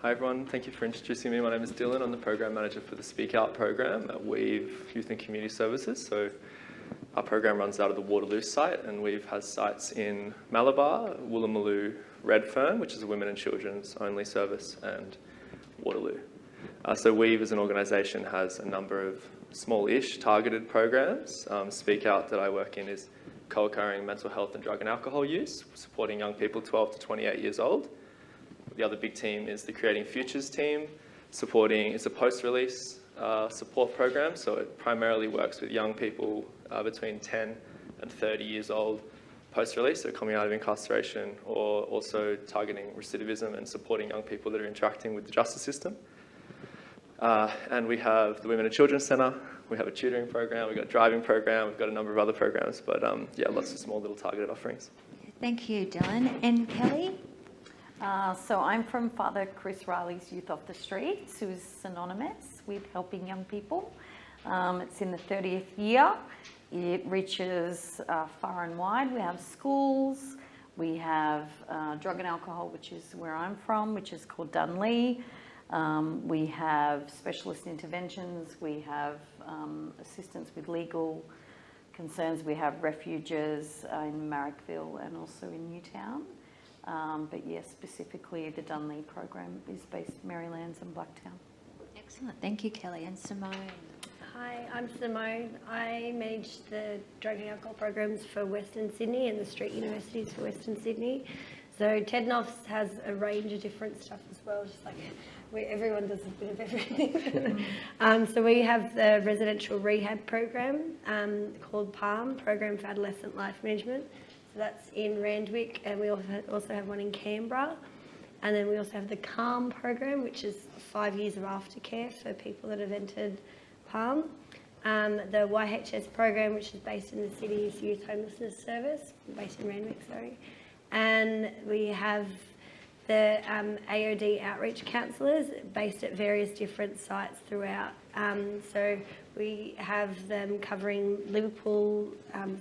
Hi everyone, thank you for introducing me. My name is Dylan. I'm the Program Manager for the Speak Out program at Weave Youth and Community Services. So our program runs out of the Waterloo site, and Weave has sites in Malabar, Woolloomooloo, Redfern, which is a women and children's only service, and Waterloo. So Weave as an organisation has a number of small-ish targeted programs. Speak Out that I work in is co-occurring mental health and drug and alcohol use, supporting young people 12 to 28 years old. The other big team is the Creating Futures team, it's a post-release support program, so it primarily works with young people between 10 and 30 years old post-release, so coming out of incarceration, or also targeting recidivism and supporting young people that are interacting with the justice system. And we have the Women and Children's Centre, we have a tutoring program, we've got a driving program, we've got a number of other programs, but yeah, lots of small little targeted offerings. Thank you, Dylan. And Kellie? So I'm from Father Chris Riley's Youth Off the Streets, who is synonymous with helping young people. It's in the 30th year. It reaches far and wide. We have schools, we have drug and alcohol, which is where I'm from, which is called Dunlea. We have specialist interventions, we have assistance with legal concerns, we have refuges in Marrickville and also in Newtown. But yes, specifically the Dunlea program is based in Marylands and Blacktown. Excellent. Thank you, Kellie. And Simone? Hi, I'm Simone. I manage the drug and alcohol programs for Western Sydney and the street universities for Western Sydney. So TED Noffs has a range of different stuff as well, just like everyone does a bit of everything. So we have the residential rehab program called PALM, Program for Adolescent Life Management. So that's in Randwick, and we also have one in Canberra. And then we also have the CALM program, which is 5 years of aftercare for people that have entered PALM. The YHS program, which is based in the city's Youth Homelessness Service, based in Randwick, sorry. And we have the AOD Outreach Counsellors based at various different sites throughout. So we have them covering Liverpool,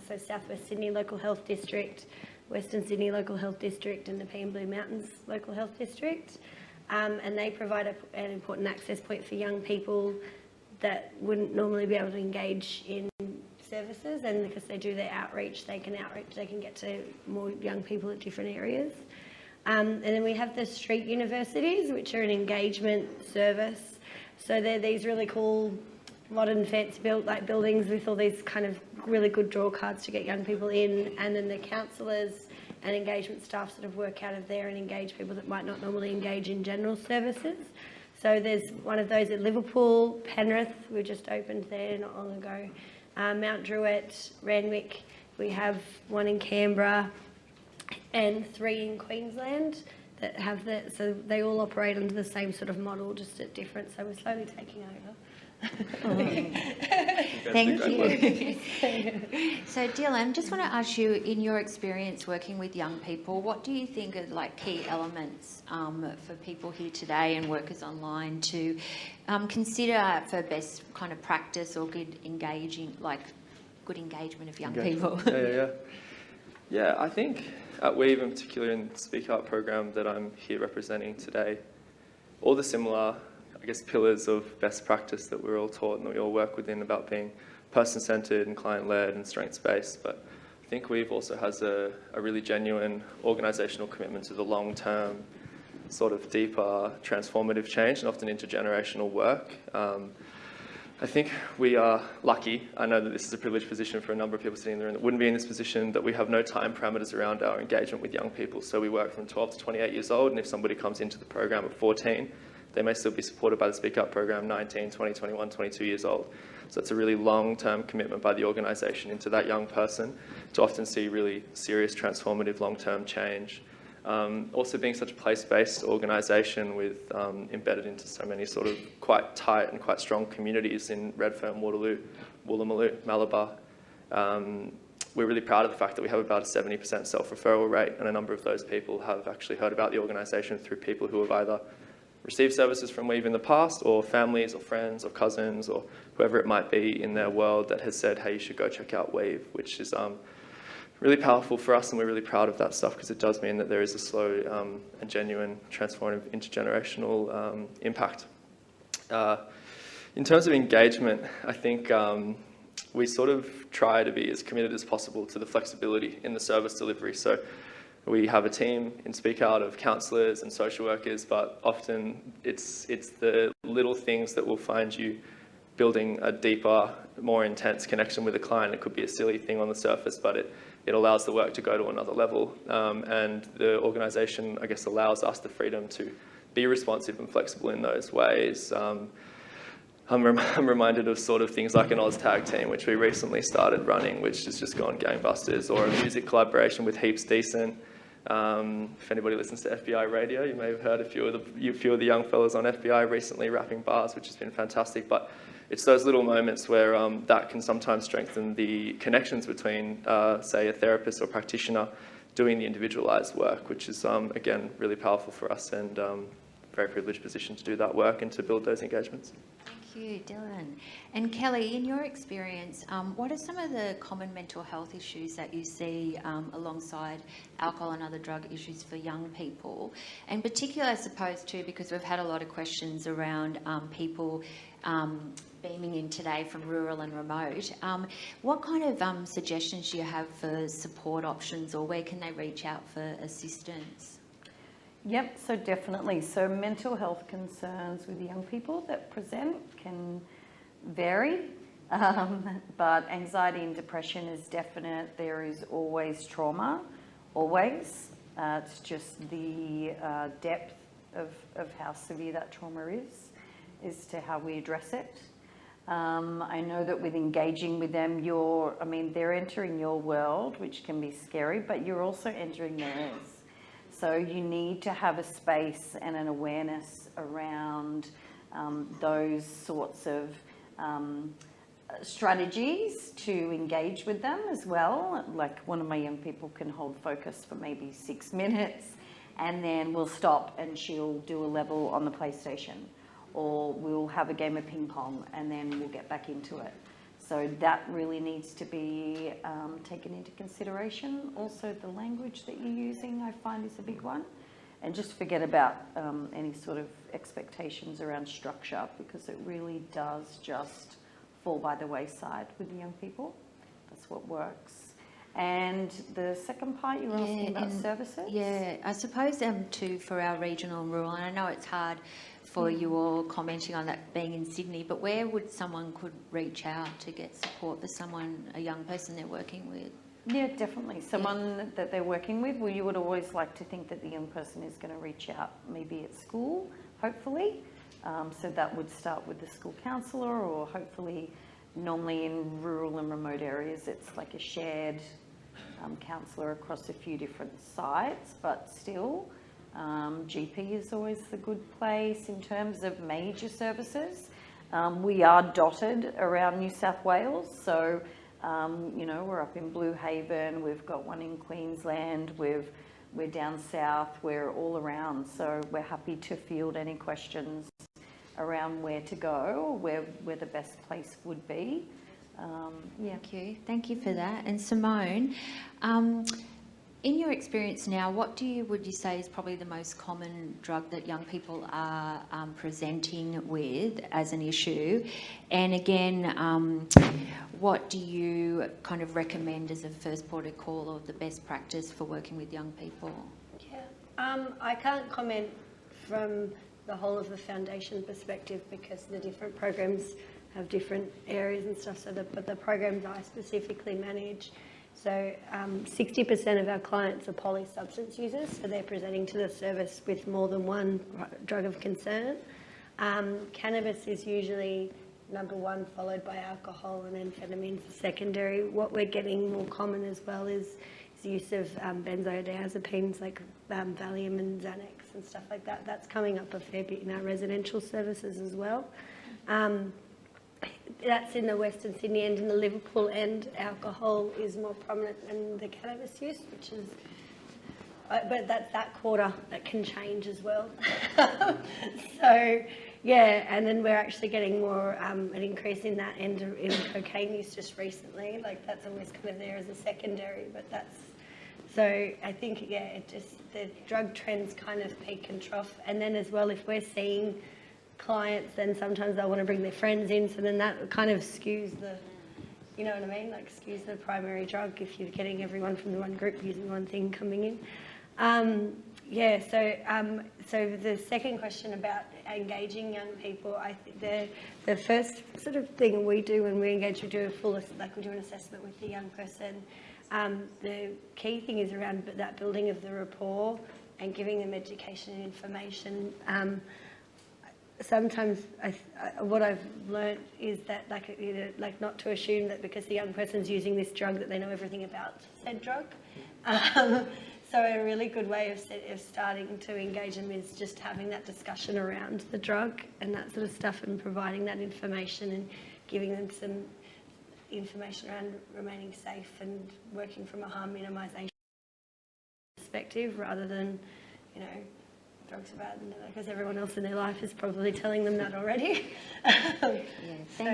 so South West Sydney Local Health District, Western Sydney Local Health District and the Peen Blue Mountains Local Health District. And they provide an important access point for young people that wouldn't normally be able to engage in services, and because they do their outreach, they can get to more young people at different areas. And then we have the street universities, which are an engagement service. So they're these really cool, modern, fancy buildings with all these kind of really good draw cards to get young people in, and then the counsellors and engagement staff sort of work out of there and engage people that might not normally engage in general services. So there's one of those at Liverpool, Penrith, we just opened there not long ago, Mount Druitt, Randwick, we have one in Canberra, and 3 in Queensland that have so they all operate under the same sort of model, just at different, so we're slowly taking over. Thank you. So Dylan, just want to ask you, in your experience working with young people, what do you think are like key elements for people here today and workers online to consider for best kind of practice or good engagement of young people? Yeah, I think at Weave, in particular in the Speak Out program that I'm here representing today, all the similar, I guess, pillars of best practice that we're all taught and that we all work within about being person-centred and client-led and strengths-based. But I think Weave also has a really genuine organisational commitment to the long-term, sort of deeper, transformative change and often intergenerational work. I think we are lucky. I know that this is a privileged position for a number of people sitting in the room that wouldn't be in this position, that we have no time parameters around our engagement with young people. So we work from 12 to 28 years old, and if somebody comes into the program at 14, they may still be supported by the Speak Up program 19, 20, 21, 22 years old. So it's a really long-term commitment by the organisation into that young person to often see really serious, transformative, long-term change. Also being such a place-based organisation with embedded into so many sort of quite tight and quite strong communities in Redfern, Waterloo, Woolloomooloo, Malabar. We're really proud of the fact that we have about a 70% self-referral rate, and a number of those people have actually heard about the organisation through people who have either received services from Weave in the past, or families or friends or cousins or whoever it might be in their world that has said, hey, you should go check out Weave, which is really powerful for us, and we're really proud of that stuff because it does mean that there is a slow and genuine transformative intergenerational impact. In terms of engagement, I think we sort of try to be as committed as possible to the flexibility in the service delivery. So we have a team in Speak Out of counsellors and social workers, but often it's the little things that will find you building a deeper, more intense connection with a client. It could be a silly thing on the surface, but it allows the work to go to another level. And the organisation, I guess, allows us the freedom to be responsive and flexible in those ways. I'm reminded of sort of things like an Oz Tag Team, which we recently started running, which has just gone gangbusters, or a music collaboration with Heaps Decent. If anybody listens to FBI Radio, you may have heard a few of the young fellas on FBI recently rapping bars, which has been fantastic. But it's those little moments where that can sometimes strengthen the connections between, say, a therapist or practitioner doing the individualised work, which is, again, really powerful for us, and very privileged position to do that work and to build those engagements. Thank you, Dylan. And Kellie, in your experience, what are some of the common mental health issues that you see alongside alcohol and other drug issues for young people? And particularly, I suppose, too, because we've had a lot of questions around people beaming in today from rural and remote. What kind of suggestions do you have for support options, or where can they reach out for assistance? Yep, so definitely. So mental health concerns with young people that present can vary, but anxiety and depression is definite. There is always trauma, always. It's just the depth of how severe that trauma is to how we address it. I know that with engaging with them, they're entering your world, which can be scary, but you're also entering theirs. So you need to have a space and an awareness around those sorts of strategies to engage with them as well. Like, one of my young people can hold focus for maybe 6 minutes, and then we'll stop and she'll do a level on the PlayStation, or we'll have a game of ping pong and then we'll get back into it. So that really needs to be taken into consideration. Also, the language that you're using, I find, is a big one. And just forget about any sort of expectations around structure, because it really does just fall by the wayside with the young people. That's what works. And the second part, you were asking about services? Yeah, I suppose too, for our regional and rural, and I know it's hard for you all commenting on that being in Sydney, but where would someone could reach out to get support for a young person they're working with? Yeah, definitely. Someone that they're working with. Well, you would always like to think that the young person is going to reach out maybe at school, hopefully. So that would start with the school counsellor, or hopefully, normally in rural and remote areas, it's like a shared counsellor across a few different sites, but still. GP is always a good place in terms of major services. We are dotted around New South Wales, so we're up in Blue Haven, we've got one in Queensland, we're down south, we're all around, so we're happy to field any questions around where to go, where the best place would be. Thank you for that. And Simone, in your experience now, what would you say is probably the most common drug that young people are presenting with as an issue? And again, what do you kind of recommend as a first port of call, or the best practice for working with young people? Yeah, I can't comment from the whole of the foundation perspective, because the different programs have different areas and stuff. But the programs I specifically manage. So 60% of our clients are polysubstance users, so they're presenting to the service with more than one drug of concern. Cannabis is usually number one, followed by alcohol, and amphetamines are secondary. What we're getting more common as well is the use of benzodiazepines like Valium and Xanax and stuff like that. That's coming up a fair bit in our residential services as well. That's in the Western Sydney end. In the Liverpool end, alcohol is more prominent than the cannabis use, which is, but that's that quarter that can change as well. So Yeah, and then we're actually getting more an increase in that and in cocaine use just recently. Like that's always kind of there as a secondary, but that's so I think it just the drug trends kind of peak and trough, and then as well if we're seeing clients, then sometimes they'll want to bring their friends in, so then that kind of skews the, you know what I mean, like skews the primary drug if you're getting everyone from the one group using one thing coming in. So the second question about engaging young people, I think the first sort of thing we do when we engage, we do we do an assessment with the young person. The key thing is around that building of the rapport and giving them education and information. Sometimes what I've learnt is that like not to assume that because the young person's using this drug that they know everything about said drug. So a really good way of starting to engage them is just having that discussion around the drug and that sort of stuff, and providing that information and giving them some information around remaining safe and working from a harm minimisation perspective rather than, you know, drugs are bad because everyone else in their life is probably telling them that already. Yeah,